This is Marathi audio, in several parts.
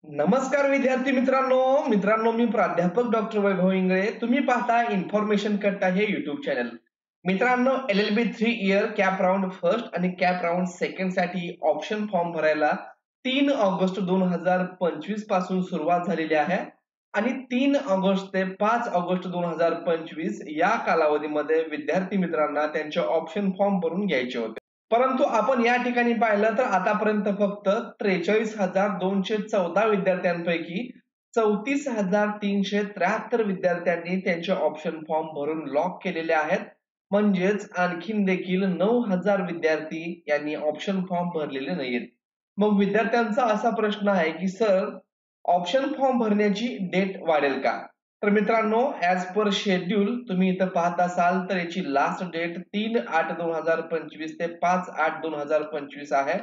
नमस्कार विद्यार्थी मित्रांनो मी प्राध्यापक डॉक्टर वैभव इंगळे. तुम्ही पाहता इन्फॉर्मेशन कट्टा हे युट्यूब चॅनल. मित्रांनो, LLB 3 year cap round first आणि कॅप राऊंड सेकंड साठी ऑप्शन फॉर्म भरायला 3 ऑगस्ट 2025 पासून सुरुवात झालेली आहे आणि 3 ऑगस्ट ते 5 ऑगस्ट 2025 या कालावधीमध्ये विद्यार्थी मित्रांना त्यांचे ऑप्शन फॉर्म भरून घ्यायचे होते. परंतु आपण या ठिकाणी पाहिलं तर आतापर्यंत फक्त 43,214 विद्यार्थ्यांपैकी 34,373 विद्यार्थ्यांनी त्यांचे ऑप्शन फॉर्म भरून लॉक केलेले आहेत. म्हणजेच आणखीन देखील 9,000 विद्यार्थी यांनी ऑप्शन फॉर्म भरलेले नाहीयेत. मग विद्यार्थ्यांचा असा प्रश्न आहे की सर, ऑप्शन फॉर्म भरण्याची डेट वाढेल का? तर मित्रांनो, ऍज पर शेड्यूल तुम्ही इथं पाहत असाल तर याची लास्ट डेट 3/8/2025 ते 5/8/2025 आहे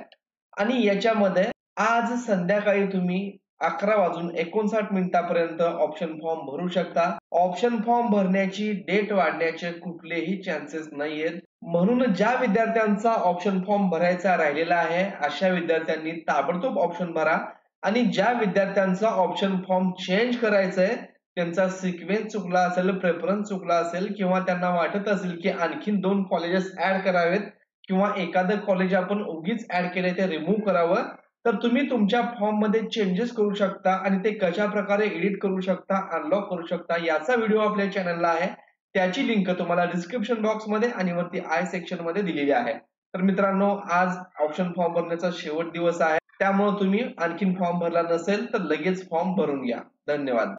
आणि याच्यामध्ये आज संध्याकाळी तुम्ही 11:59 पर्यंत ऑप्शन फॉर्म भरू शकता. ऑप्शन फॉर्म भरण्याची डेट वाढण्याचे कुठलेही चान्सेस नाहीयेत. म्हणून ज्या विद्यार्थ्यांचा ऑप्शन फॉर्म भरायचा राहिलेला आहे अशा विद्यार्थ्यांनी ताबडतोब ऑप्शन भरा आणि ज्या विद्यार्थ्यांचा ऑप्शन फॉर्म चेंज करायचंय, त्यांचा सिक्वेन्स चुकला असेल, प्रेफरन्स चुकला असेल किंवा त्यांना वाटत असेल की आणखीन 2 कॉलेजेस ऍड करावेत किंवा एखादं कॉलेज आपण उगीच ऍड केले ते रिमूव्ह करावं, तर तुम्ही तुमच्या फॉर्म मध्ये चेंजेस करू शकता आणि ते कशा प्रकारे एडिट करू शकता, अनलॉक करू शकता याचा व्हिडिओ आपल्या चॅनलला आहे. त्याची लिंक तुम्हाला डिस्क्रिप्शन बॉक्स मध्ये आणि वरती आय सेक्शन मध्ये दिलेली आहे. तर मित्रांनो, आज ऑप्शन फॉर्म भरण्याचा शेवट दिवस आहे, त्यामुळे तुम्ही आणखीन फॉर्म भरला नसेल तर लगेच फॉर्म भरून घ्या. धन्यवाद.